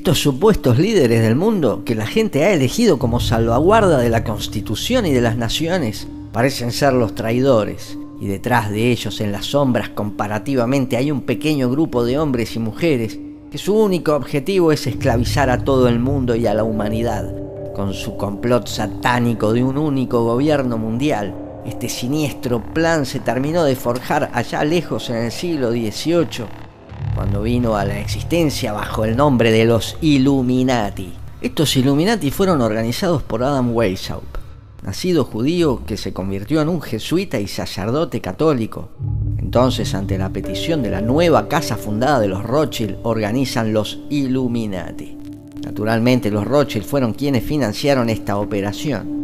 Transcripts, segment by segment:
Estos supuestos líderes del mundo que la gente ha elegido como salvaguarda de la Constitución y de las naciones parecen ser los traidores, y detrás de ellos, en las sombras comparativamente, hay un pequeño grupo de hombres y mujeres que su único objetivo es esclavizar a todo el mundo y a la humanidad con su complot satánico de un único gobierno mundial. Este siniestro plan se terminó de forjar allá lejos en el siglo XVIII, cuando vino a la existencia bajo el nombre de los Illuminati. Estos Illuminati fueron organizados por Adam Weishaupt, nacido judío que se convirtió en un jesuita y sacerdote católico. Entonces, ante la petición de la nueva casa fundada de los Rothschild, organizan los Illuminati. Naturalmente, los Rothschild fueron quienes financiaron esta operación.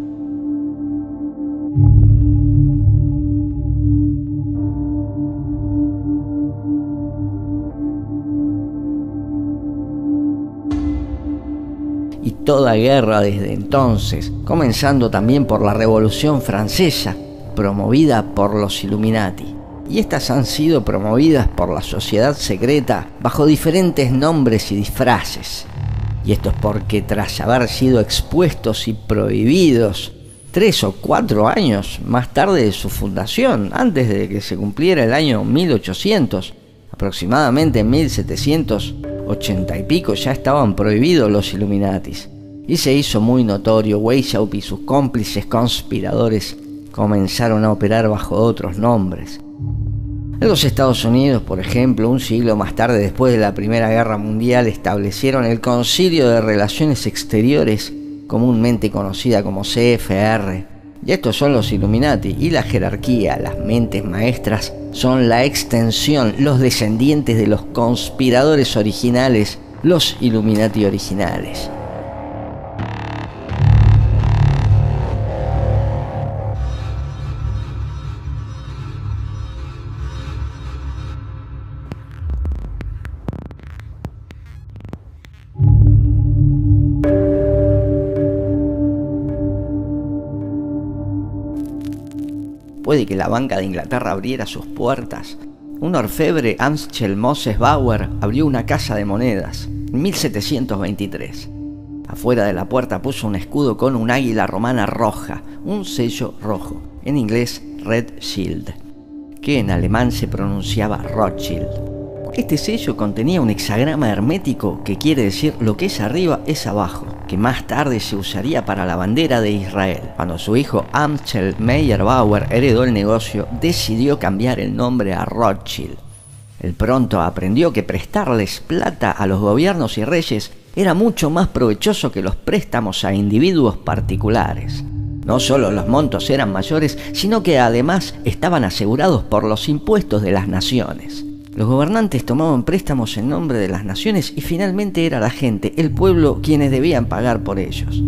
Y toda guerra desde entonces, comenzando también por la Revolución Francesa, promovida por los Illuminati. Y estas han sido promovidas por la sociedad secreta bajo diferentes nombres y disfraces. Y esto es porque tras haber sido expuestos y prohibidos 3 o 4 años más tarde de su fundación, antes de que se cumpliera el año 1800, aproximadamente en 1780 y pico, ya estaban prohibidos los Illuminatis. Y se hizo muy notorio. Weishaupt y sus cómplices conspiradores comenzaron a operar bajo otros nombres. En los Estados Unidos, por ejemplo, un siglo más tarde, después de la Primera Guerra Mundial, establecieron el Concilio de Relaciones Exteriores, comúnmente conocida como CFR. Y estos son los Illuminati, y la jerarquía, las mentes maestras, son la extensión, los descendientes de los conspiradores originales, los Illuminati originales. Puede que la Banca de Inglaterra abriera sus puertas. Un orfebre, Amschel Moses Bauer, abrió una casa de monedas en 1723. Afuera de la puerta puso un escudo con un águila romana roja, un sello rojo, en inglés Red Shield, que en alemán se pronunciaba Rothschild. Este sello contenía un hexagrama hermético que quiere decir lo que es arriba es abajo, que más tarde se usaría para la bandera de Israel. Cuando su hijo Amschel Meyer Bauer heredó el negocio, decidió cambiar el nombre a Rothschild. Él pronto aprendió que prestarles plata a los gobiernos y reyes era mucho más provechoso que los préstamos a individuos particulares. No solo los montos eran mayores, sino que además estaban asegurados por los impuestos de las naciones. Los gobernantes tomaban préstamos en nombre de las naciones y finalmente era la gente, el pueblo, quienes debían pagar por ellos.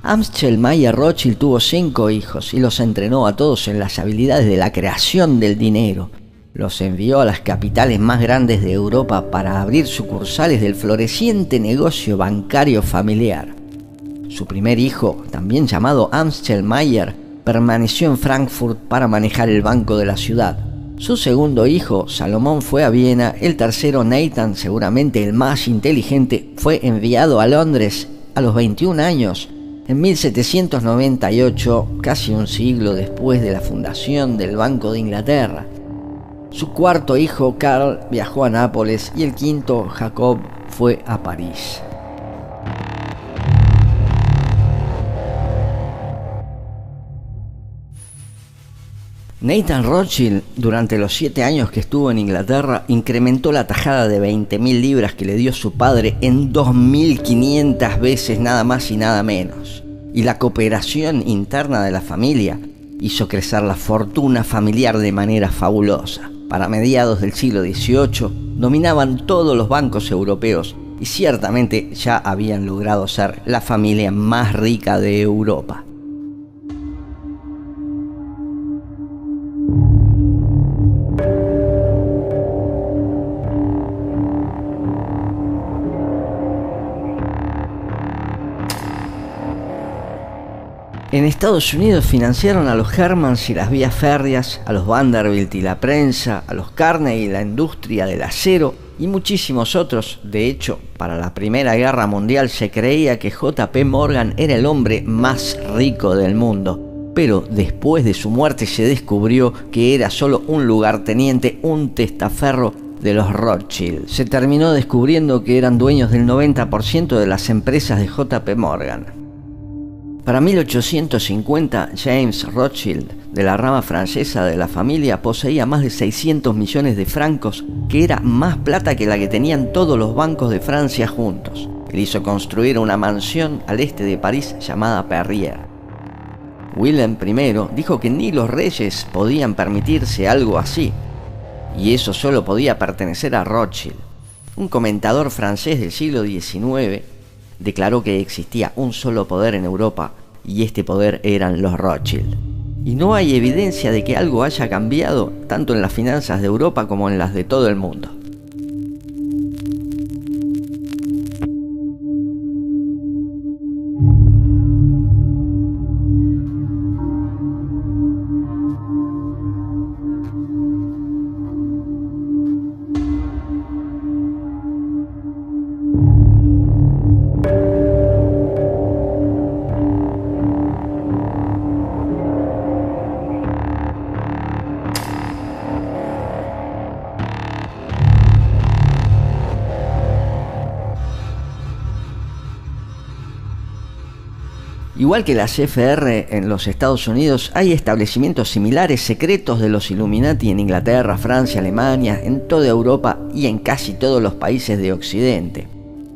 Amschel Meyer Rothschild tuvo 5 hijos y los entrenó a todos en las habilidades de la creación del dinero. Los envió a las capitales más grandes de Europa para abrir sucursales del floreciente negocio bancario familiar. Su primer hijo, también llamado Amschel Meyer, permaneció en Frankfurt para manejar el banco de la ciudad. Su segundo hijo, Salomón, fue a Viena. El tercero, Nathan, seguramente el más inteligente, fue enviado a Londres a los 21 años. En 1798, casi un siglo después de la fundación del Banco de Inglaterra. Su cuarto hijo, Karl, viajó a Nápoles y el quinto, Jacob, fue a París. Nathan Rothschild, durante los 7 años que estuvo en Inglaterra, incrementó la tajada de 20.000 libras que le dio su padre en 2.500 veces, nada más y nada menos. Y la cooperación interna de la familia hizo crecer la fortuna familiar de manera fabulosa. Para mediados del siglo XVIII dominaban todos los bancos europeos y ciertamente ya habían logrado ser la familia más rica de Europa. En Estados Unidos financiaron a los Hermans y las vías férreas, a los Vanderbilt y la prensa, a los Carnegie y la industria del acero y muchísimos otros. De hecho, para la Primera Guerra Mundial se creía que J.P. Morgan era el hombre más rico del mundo, pero después de su muerte se descubrió que era solo un lugarteniente, un testaferro de los Rothschild. Se terminó descubriendo que eran dueños del 90% de las empresas de J.P. Morgan. Para 1850, James Rothschild, de la rama francesa de la familia, poseía más de 600 millones de francos, que era más plata que la que tenían todos los bancos de Francia juntos. Él hizo construir una mansión al este de París llamada Perrier. Wilhelm I dijo que ni los reyes podían permitirse algo así, y eso solo podía pertenecer a Rothschild. Un comentador francés del siglo XIX declaró que existía un solo poder en Europa, y este poder eran los Rothschild. Y no hay evidencia de que algo haya cambiado, tanto en las finanzas de Europa como en las de todo el mundo. Igual que las FR en los Estados Unidos, hay establecimientos similares secretos de los Illuminati en Inglaterra, Francia, Alemania, en toda Europa y en casi todos los países de Occidente,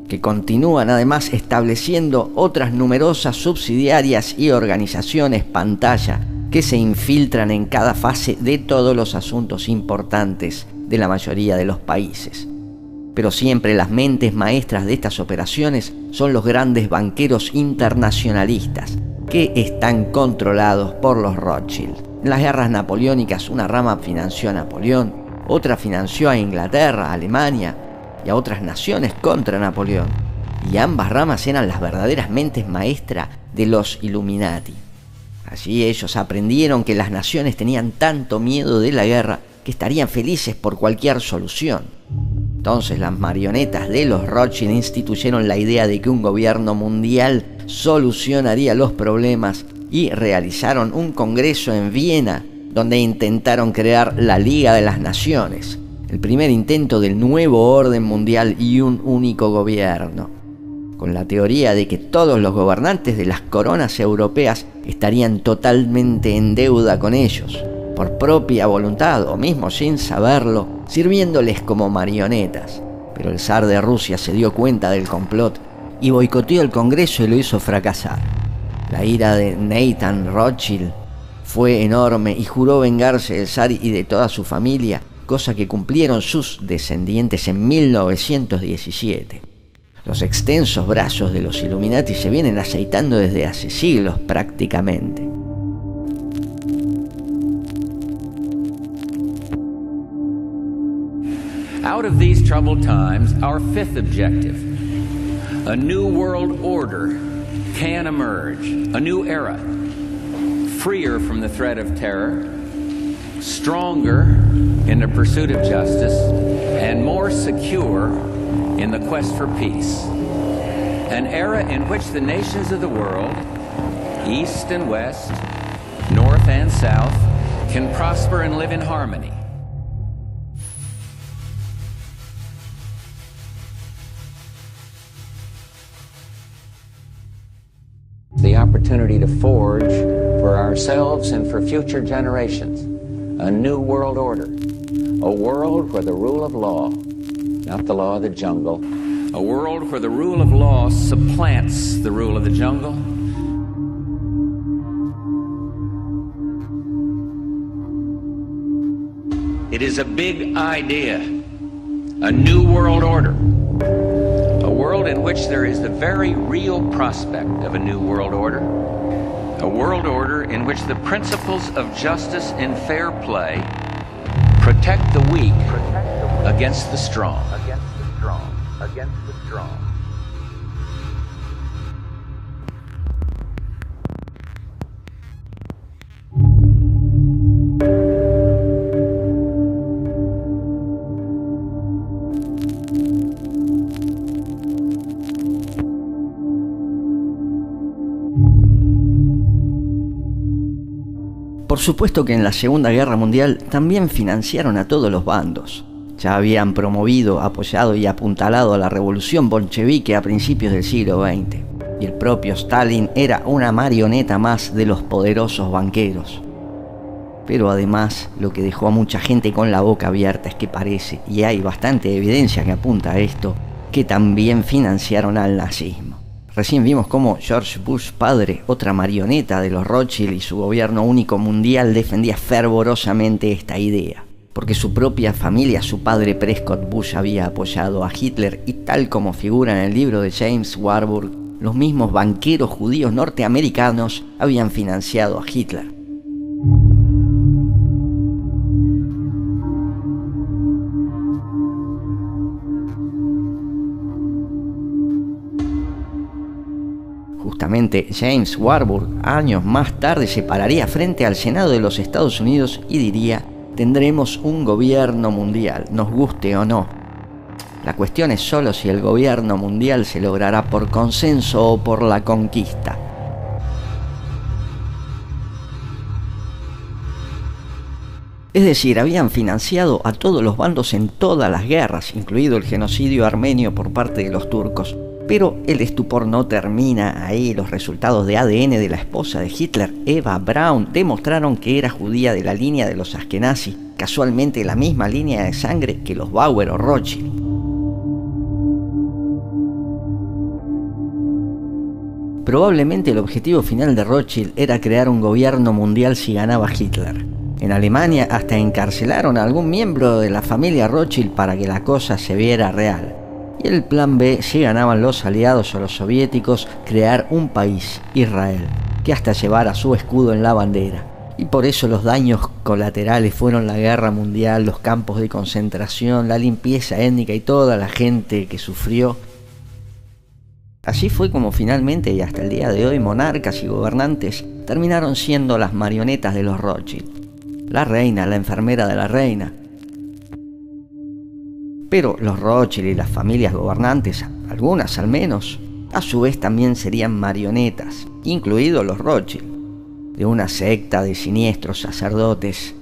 que continúan además estableciendo otras numerosas subsidiarias y organizaciones pantalla que se infiltran en cada fase de todos los asuntos importantes de la mayoría de los países. Pero siempre las mentes maestras de estas operaciones son los grandes banqueros internacionalistas, que están controlados por los Rothschild. En las guerras napoleónicas, una rama financió a Napoleón, otra financió a Inglaterra, a Alemania y a otras naciones contra Napoleón. Y ambas ramas eran las verdaderas mentes maestras de los Illuminati. Así ellos aprendieron que las naciones tenían tanto miedo de la guerra que estarían felices por cualquier solución. Entonces las marionetas de los Rothschild instituyeron la idea de que un gobierno mundial solucionaría los problemas y realizaron un congreso en Viena donde intentaron crear la Liga de las Naciones, el primer intento del nuevo orden mundial y un único gobierno, con la teoría de que todos los gobernantes de las coronas europeas estarían totalmente en deuda con ellos, por propia voluntad o mismo sin saberlo, sirviéndoles como marionetas. Pero el zar de Rusia se dio cuenta del complot y boicoteó el Congreso y lo hizo fracasar. La ira de Nathan Rothschild fue enorme y juró vengarse del zar y de toda su familia, cosa que cumplieron sus descendientes en 1917. Los extensos brazos de los Illuminati se vienen aceitando desde hace siglos prácticamente. Out of these troubled times, our fifth objective, a new world order can emerge, a new era, freer from the threat of terror, stronger in the pursuit of justice, and more secure in the quest for peace. An era in which the nations of the world, east and west, north and south, can prosper and live in harmony. The opportunity to forge for ourselves and for future generations a new world order, a world where the rule of law, not the law of the jungle, a world where the rule of law supplants the rule of the jungle. It is a big idea, a new world order. A world in which there is the very real prospect of a new world order. A world order in which the principles of justice and fair play protect the weak against the strong. Against the strong. Against the strong. supuesto que en la Segunda Guerra Mundial también financiaron a todos los bandos. Ya habían promovido, apoyado y apuntalado a la revolución bolchevique a principios del siglo XX. Y el propio Stalin era una marioneta más de los poderosos banqueros. Pero además, lo que dejó a mucha gente con la boca abierta es que parece, y hay bastante evidencia que apunta a esto, que también financiaron al nazismo. Recién vimos cómo George Bush padre, otra marioneta de los Rothschild y su gobierno único mundial, defendía fervorosamente esta idea. Porque su propia familia, su padre Prescott Bush, había apoyado a Hitler y tal como figura en el libro de James Warburg, los mismos banqueros judíos norteamericanos habían financiado a Hitler. Justamente James Warburg, años más tarde, se pararía frente al Senado de los Estados Unidos y diría: tendremos un gobierno mundial, nos guste o no. La cuestión es solo si el gobierno mundial se logrará por consenso o por la conquista. Es decir, habían financiado a todos los bandos en todas las guerras, incluido el genocidio armenio por parte de los turcos. Pero el estupor no termina ahí. Los resultados de ADN de la esposa de Hitler, Eva Braun, demostraron que era judía de la línea de los Askenazi, casualmente la misma línea de sangre que los Bauer o Rothschild. Probablemente el objetivo final de Rothschild era crear un gobierno mundial si ganaba Hitler. En Alemania hasta encarcelaron a algún miembro de la familia Rothschild para que la cosa se viera real. Y el plan B, si ganaban los aliados o los soviéticos, crear un país, Israel, que hasta llevara su escudo en la bandera. Y por eso los daños colaterales fueron la guerra mundial, los campos de concentración, la limpieza étnica y toda la gente que sufrió. Así fue como finalmente y hasta el día de hoy monarcas y gobernantes terminaron siendo las marionetas de los Rothschild. La reina, la enfermera de la reina. Pero los Rothschild y las familias gobernantes, algunas al menos, a su vez también serían marionetas, incluidos los Rothschild, de una secta de siniestros sacerdotes.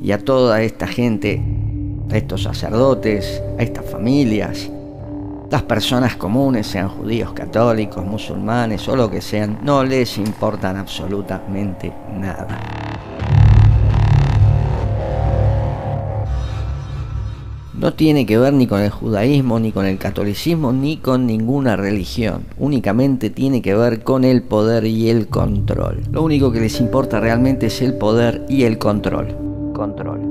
Y a toda esta gente, a estos sacerdotes, a estas familias, las personas comunes, sean judíos, católicos, musulmanes o lo que sean, no les importan absolutamente nada. No tiene que ver ni con el judaísmo, ni con el catolicismo, ni con ninguna religión. Únicamente tiene que ver con el poder y el control. Lo único que les importa realmente es el poder y el control. Control,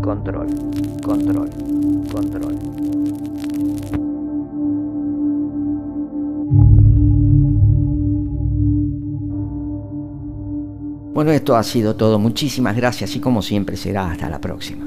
control, control, control. Bueno, esto ha sido todo. Muchísimas gracias y como siempre será hasta la próxima.